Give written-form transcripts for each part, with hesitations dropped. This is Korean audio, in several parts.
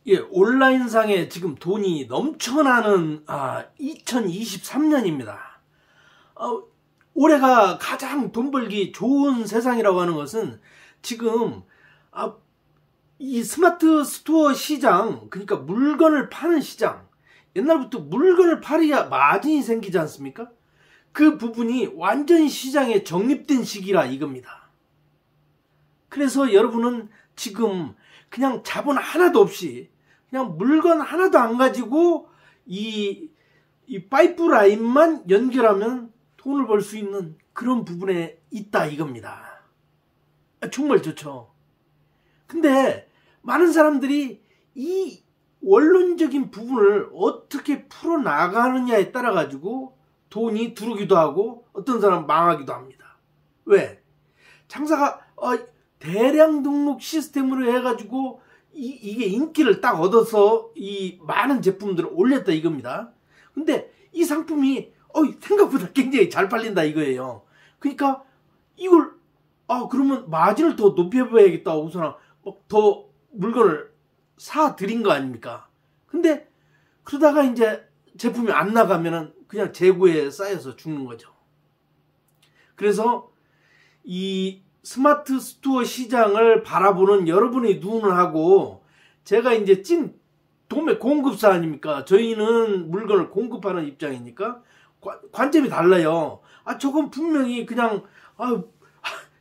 예, 온라인상에 지금 돈이 넘쳐나는 2023년입니다. 올해가 가장 돈 벌기 좋은 세상이라고 하는 것은 지금 이 스마트 스토어 시장, 그러니까 물건을 파는 시장, 옛날부터 물건을 팔아야 마진이 생기지 않습니까? 그 부분이 완전히 시장에 정립된 시기라 이겁니다. 그래서 여러분은 지금 그냥 자본 하나도 없이 그냥 물건 하나도 안 가지고 이 파이프 라인만 연결하면 돈을 벌 수 있는 그런 부분에 있다 이겁니다. 정말 좋죠. 근데 많은 사람들이 이 원론적인 부분을 어떻게 풀어나가느냐에 따라 가지고 돈이 들어오기도 하고 어떤 사람은 망하기도 합니다. 왜? 장사가 대량 등록 시스템으로 해가지고 이게 인기를 딱 얻어서 이 많은 제품들을 올렸다 이겁니다. 근데 이 상품이 생각보다 굉장히 잘 팔린다 이거예요. 그러니까 이걸 그러면 마진을 더 높여봐야겠다 우선 더 물건을 사드린 거 아닙니까? 근데 그러다가 이제 제품이 안 나가면은 그냥 재고에 쌓여서 죽는 거죠. 그래서 이 스마트 스토어 시장을 바라보는 여러분의 눈하고 제가 이제 찐 도매 공급사 아닙니까? 저희는 물건을 공급하는 입장이니까 관점이 달라요. 저건 분명히 그냥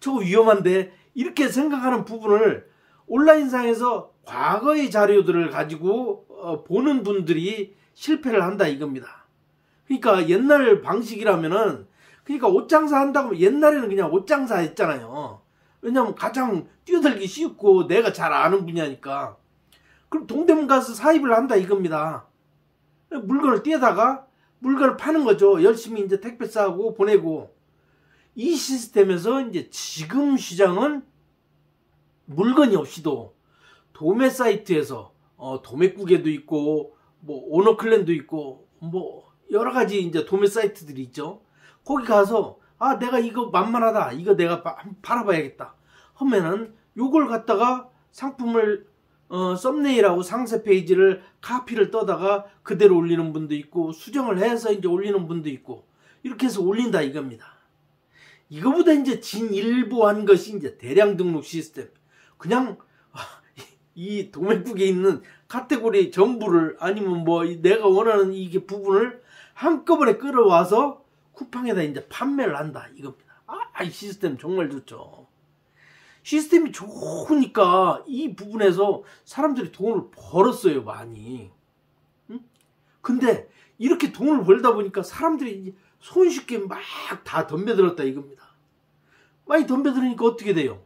저거 위험한데 이렇게 생각하는 부분을 온라인상에서 과거의 자료들을 가지고 보는 분들이 실패를 한다 이겁니다. 그러니까 옛날 방식이라면은 그러니까 옷장사 한다고 하면 옛날에는 그냥 옷장사 했잖아요. 왜냐면 가장 뛰어들기 쉽고 내가 잘 아는 분야니까. 그럼 동대문 가서 사입을 한다 이겁니다. 물건을 떼다가 물건을 파는 거죠. 열심히 이제 택배 싸고 보내고. 이 시스템에서 이제 지금 시장은 물건이 없이도 도매 사이트에서 도매국에도 있고 뭐 오너클랜도 있고 뭐 여러 가지 이제 도매 사이트들이 있죠. 거기 가서 내가 이거 만만하다, 이거 내가 팔아봐야겠다 하면은 요걸 갖다가 상품을 썸네일하고 상세 페이지를 카피를 떠다가 그대로 올리는 분도 있고 수정을 해서 이제 올리는 분도 있고 이렇게 해서 올린다 이겁니다. 이거보다 이제 진일보한 것이 이제 대량 등록 시스템. 그냥 이 도매국에 있는 카테고리 전부를 아니면 뭐 내가 원하는 이게 부분을 한꺼번에 끌어와서 쿠팡에다 이제 판매를 한다 이겁니다. 이 시스템 정말 좋죠. 시스템이 좋으니까 이 부분에서 사람들이 돈을 벌었어요 많이. 근데 이렇게 돈을 벌다 보니까 사람들이 손쉽게 막 다 덤벼들었다 이겁니다. 많이 덤벼들으니까 어떻게 돼요?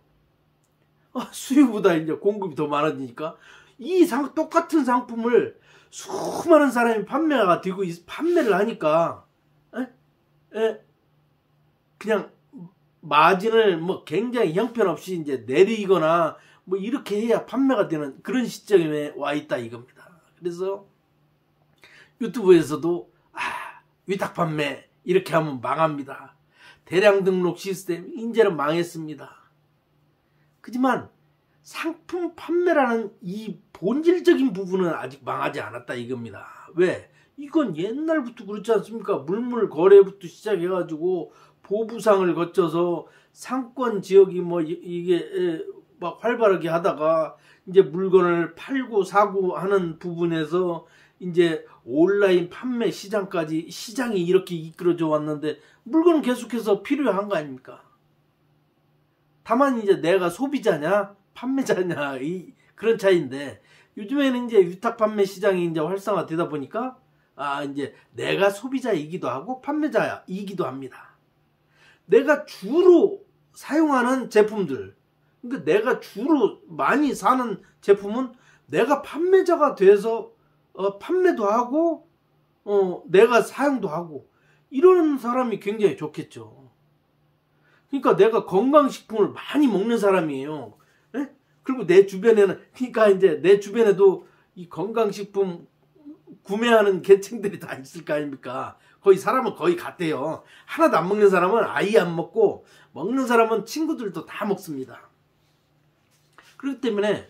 수요보다 이제 공급이 더 많아지니까 이 똑같은 상품을 수많은 사람이 판매가 되고 판매를 하니까 그냥 마진을 뭐 굉장히 형편없이 이제 내리거나 뭐 이렇게 해야 판매가 되는 그런 시점에 와 있다 이겁니다. 그래서 유튜브에서도 위탁 판매 이렇게 하면 망합니다. 대량 등록 시스템 이제는 망했습니다. 그지만 상품 판매라는 이 본질적인 부분은 아직 망하지 않았다 이겁니다. 왜? 이건 옛날부터 그렇지 않습니까? 물물 거래부터 시작해가지고 보부상을 거쳐서 상권 지역이 뭐 이게 막 활발하게 하다가 이제 물건을 팔고 사고 하는 부분에서 이제 온라인 판매 시장까지 시장이 이렇게 이끌어져 왔는데 물건은 계속해서 필요한 거 아닙니까? 다만 이제 내가 소비자냐 판매자냐 그런 차이인데 요즘에는 이제 위탁 판매 시장이 이제 활성화되다 보니까 이제 내가 소비자이기도 하고 판매자이기도 합니다. 내가 주로 사용하는 제품들, 그러니까 내가 주로 많이 사는 제품은 내가 판매자가 돼서 판매도 하고 내가 사용도 하고 이러는 사람이 굉장히 좋겠죠. 그러니까 내가 건강식품을 많이 먹는 사람이에요. 네? 그리고 내 주변에는 그러니까 이제 내 주변에도 이 건강식품 구매하는 계층들이 다 있을 거 아닙니까? 거의 사람은 거의 같아요. 하나도 안 먹는 사람은 아예 안 먹고 먹는 사람은 친구들도 다 먹습니다. 그렇기 때문에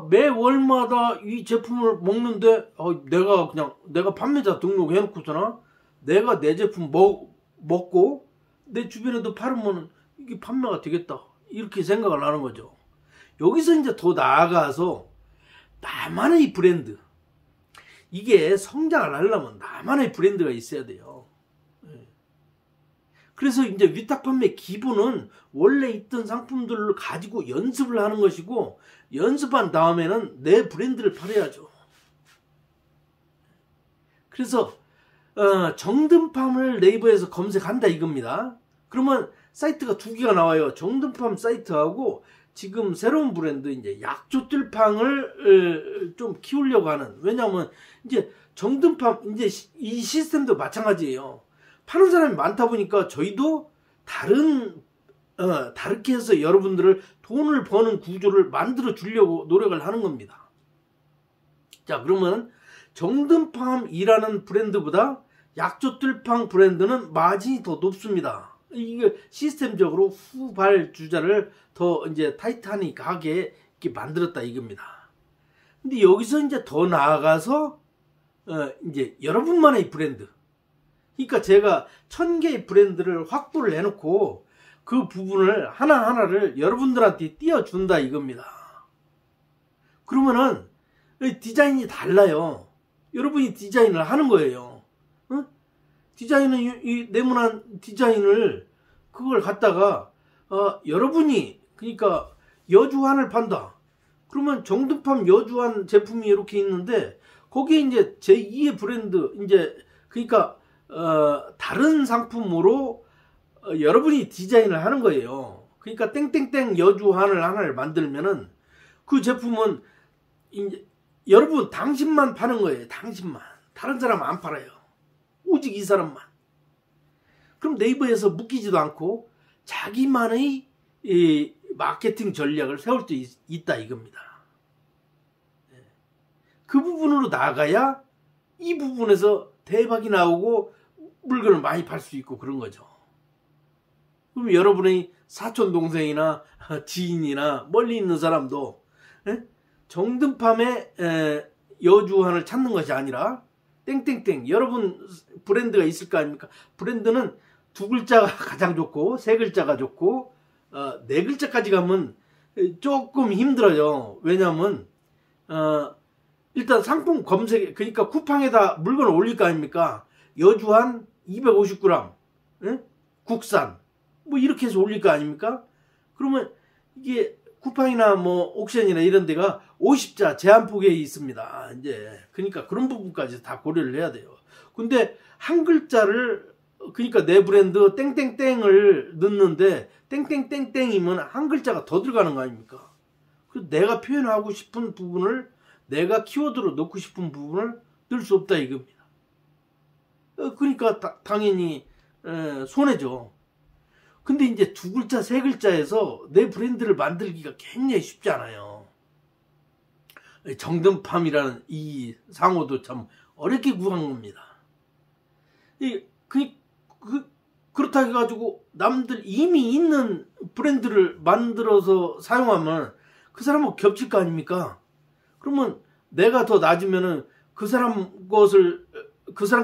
매월마다 이 제품을 먹는데 내가 판매자 등록해놓고서나 내가 내 제품 먹고 내 주변에도 팔으면 이게 판매가 되겠다 이렇게 생각을 하는 거죠. 여기서 이제 더 나아가서 나만의 브랜드, 이게 성장을 하려면 나만의 브랜드가 있어야 돼요. 그래서 이제 위탁 판매 기본은 원래 있던 상품들을 가지고 연습을 하는 것이고, 연습한 다음에는 내 브랜드를 팔아야죠. 그래서 정든팜을 네이버에서 검색한다 이겁니다. 그러면 사이트가 두 개가 나와요. 정든팜 사이트하고 지금 새로운 브랜드 이제 약조뜰팡을 좀 키우려고 하는. 왜냐하면 이제 정든팜 이제 이 시스템도 마찬가지예요. 파는 사람이 많다 보니까 저희도 다르게 해서 여러분들을 돈을 버는 구조를 만들어 주려고 노력을 하는 겁니다. 자, 그러면 정든팜이라는 브랜드보다 약조뜰팡 브랜드는 마진이 더 높습니다. 이게 시스템적으로 후발주자를 더 이제 타이타닉하게 이렇게 만들었다 이겁니다. 근데 여기서 이제 더 나아가서 이제 여러분만의 브랜드. 그러니까 제가 1000개의 브랜드를 확보를 해놓고 그 부분을 하나하나를 여러분들한테 띄워준다 이겁니다. 그러면은 디자인이 달라요. 여러분이 디자인을 하는 거예요. 디자인은 이 네모난 디자인을 그걸 갖다가 여러분이 그러니까 여주환을 판다. 그러면 정든팜 여주환 제품이 이렇게 있는데 거기에 이제 제2의 브랜드 이제 그러니까 다른 상품으로 여러분이 디자인을 하는 거예요. 그러니까 땡땡땡 여주환을 하나를 만들면은 그 제품은 이제 여러분 당신만 파는 거예요. 당신만. 다른 사람은 안 팔아요. 오직 이 사람만. 그럼 네이버에서 묶이지도 않고 자기만의 이 마케팅 전략을 세울 수 있다 이겁니다. 그 부분으로 나가야 이 부분에서 대박이 나오고 물건을 많이 팔 수 있고 그런 거죠. 그럼 여러분의 사촌 동생이나 지인이나 멀리 있는 사람도 정든팜의 여주환을 찾는 것이 아니라 땡땡땡 여러분 브랜드가 있을 거 아닙니까? 브랜드는 두 글자가 가장 좋고 세 글자가 좋고 네 글자까지 가면 조금 힘들어요. 왜냐하면 일단 상품 검색 그러니까 쿠팡에다 물건을 올릴 거 아닙니까? 여주환 250g 국산 뭐 이렇게 해서 올릴 거 아닙니까? 그러면 이게 쿠팡이나 뭐 옥션이나 이런 데가 50자 제한폭에 있습니다. 이제 그러니까 그런 부분까지 다 고려를 해야 돼요. 근데 한 글자를 그러니까 내 브랜드 땡땡땡을 넣는데 땡땡땡땡이면 한 글자가 더 들어가는 거 아닙니까? 그 내가 표현하고 싶은 부분을 내가 키워드로 넣고 싶은 부분을 넣을 수 없다 이겁니다. 그러니까 당연히 손해죠. 근데 이제 두 글자 세 글자에서 내 브랜드를 만들기가 굉장히 쉽지 않아요. 정든팜이라는 이 상호도 참 어렵게 구한 겁니다. 그렇다 해가지고 남들 이미 있는 브랜드를 만들어서 사용하면 그 사람하고 겹칠 거 아닙니까? 그러면 내가 더 낮으면은 그 사람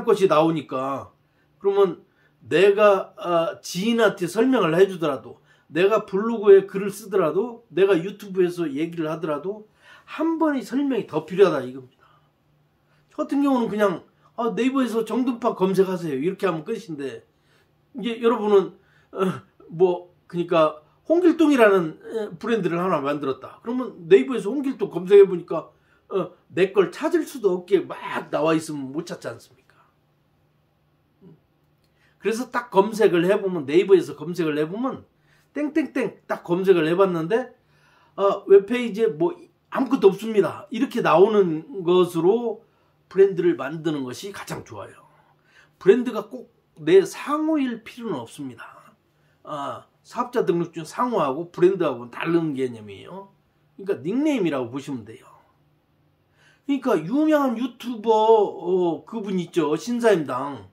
것이 나오니까 그러면 내가 지인한테 설명을 해주더라도 내가 블로그에 글을 쓰더라도 내가 유튜브에서 얘기를 하더라도 한 번의 설명이 더 필요하다 이겁니다. 저 같은 경우는 그냥 네이버에서 정든팜 검색하세요 이렇게 하면 끝인데 이제 여러분은 그러니까 홍길동이라는 브랜드를 하나 만들었다. 그러면 네이버에서 홍길동 검색해 보니까 내 걸 찾을 수도 없게 막 나와 있으면 못 찾지 않습니까? 그래서 딱 검색을 해보면 네이버에서 검색을 해보면 땡땡땡 딱 검색을 해봤는데 웹페이지에 뭐 아무것도 없습니다. 이렇게 나오는 것으로 브랜드를 만드는 것이 가장 좋아요. 브랜드가 꼭 내 상호일 필요는 없습니다. 사업자 등록증 상호하고 브랜드하고는 다른 개념이에요. 그러니까 닉네임이라고 보시면 돼요. 그러니까 유명한 유튜버 그분 있죠. 신사임당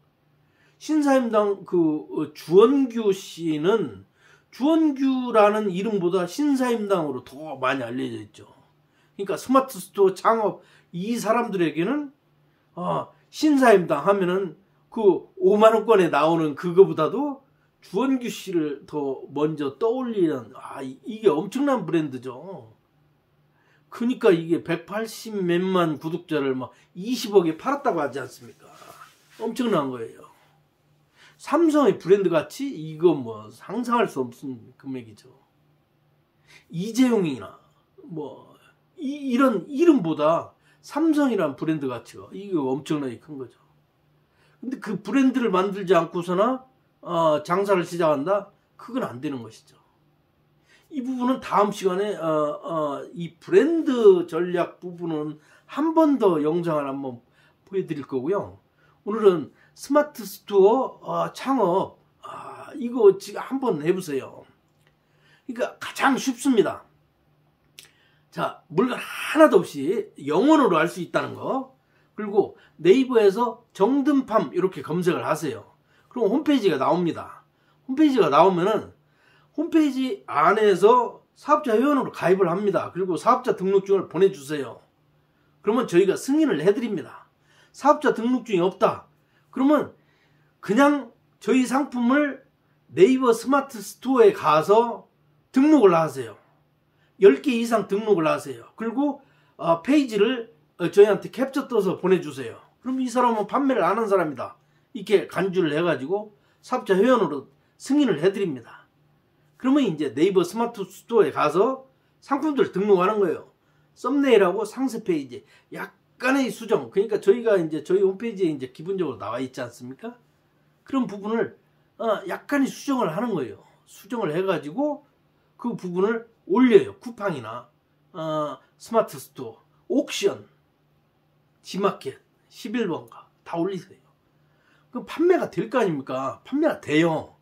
그 주원규 씨는 주원규라는 이름보다 신사임당으로 더 많이 알려져 있죠. 그러니까 스마트 스토어 창업 이 사람들에게는 신사임당 하면은 그 5만 원권에 나오는 그거보다도 주원규 씨를 더 먼저 떠올리는 이게 엄청난 브랜드죠. 그러니까 이게 180 몇만 구독자를 막 20억에 팔았다고 하지 않습니까? 엄청난 거예요. 삼성의 브랜드 가치 이거 뭐 상상할 수 없는 금액이죠. 이재용이나 뭐 이런 이름보다 삼성이란 브랜드 가치가 이거 엄청나게 큰 거죠. 근데 그 브랜드를 만들지 않고서나 장사를 시작한다? 그건 안 되는 것이죠. 이 부분은 다음 시간에 이 브랜드 전략 부분은 한 번 더 영상을 한번 보여드릴 거고요. 오늘은 스마트 스토어 창업 이거 지금 한번 해보세요. 그러니까 가장 쉽습니다. 자, 물건 하나도 없이 영어로 할 수 있다는 거. 그리고 네이버에서 정든팜 이렇게 검색을 하세요. 그럼 홈페이지가 나옵니다. 홈페이지가 나오면은 홈페이지 안에서 사업자 회원으로 가입을 합니다. 그리고 사업자 등록증을 보내주세요. 그러면 저희가 승인을 해드립니다. 사업자 등록증이 없다. 그러면 그냥 저희 상품을 네이버 스마트 스토어에 가서 등록을 하세요. 10개 이상 등록을 하세요. 그리고 페이지를 저희한테 캡처 떠서 보내주세요. 그럼 이 사람은 판매를 안 한 사람이다. 이렇게 간주를 해가지고 사업자 회원으로 승인을 해드립니다. 그러면 이제 네이버 스마트 스토어에 가서 상품들 등록하는 거예요. 썸네일하고 상세 페이지 약간의 수정. 그러니까 저희가 이제 저희 홈페이지에 이제 기본적으로 나와 있지 않습니까? 그런 부분을 약간의 수정을 하는 거예요. 수정을 해가지고 그 부분을 올려요. 쿠팡이나 스마트 스토어, 옥션, 지마켓, 11번가 다 올리세요. 그럼 판매가 될 거 아닙니까? 판매가 돼요.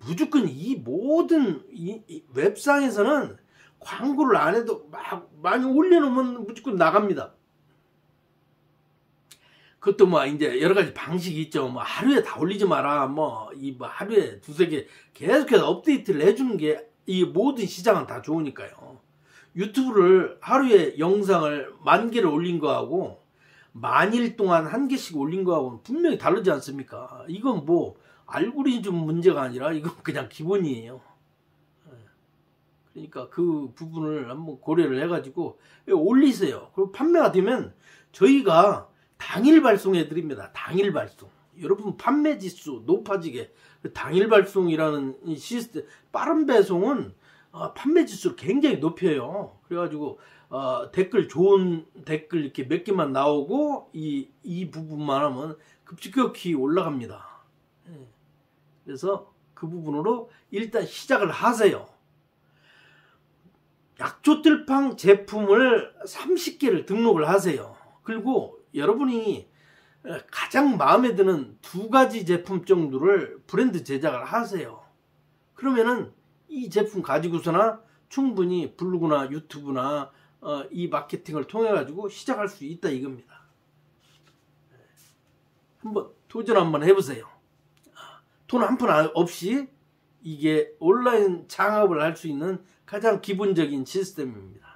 무조건 이 모든 이 웹상에서는 광고를 안 해도 막 많이 올려놓으면 무조건 나갑니다. 그것도 뭐 이제 여러 가지 방식이 있죠. 뭐 하루에 다 올리지 마라. 뭐 하루에 두세 개 계속해서 업데이트를 해주는 게 이 모든 시장은 다 좋으니까요. 유튜브를 하루에 영상을 10,000개를 올린 거하고 만일 동안 1개씩 올린 거하고는 분명히 다르지 않습니까? 이건 뭐 알고리즘 문제가 아니라 이건 그냥 기본이에요. 그러니까 그 부분을 한번 고려를 해가지고 올리세요. 그리고 판매가 되면 저희가 당일 발송해 드립니다. 당일 발송. 여러분 판매 지수 높아지게 당일 발송이라는 시스템 빠른 배송은 판매 지수를 굉장히 높여요. 그래가지고 좋은 댓글 이렇게 몇 개만 나오고 이 부분만 하면 급격히 올라갑니다. 그래서 그 부분으로 일단 시작을 하세요. 약초들팡 제품을 30개를 등록을 하세요. 그리고 여러분이 가장 마음에 드는 2가지 제품 정도를 브랜드 제작을 하세요. 그러면은 이 제품 가지고서나 충분히 블로그나 유튜브나 이 마케팅을 통해 가지고 시작할 수 있다 이겁니다. 한번 도전 한번 해보세요. 돈 한 푼 없이 이게 온라인 창업을 할 수 있는 가장 기본적인 시스템입니다.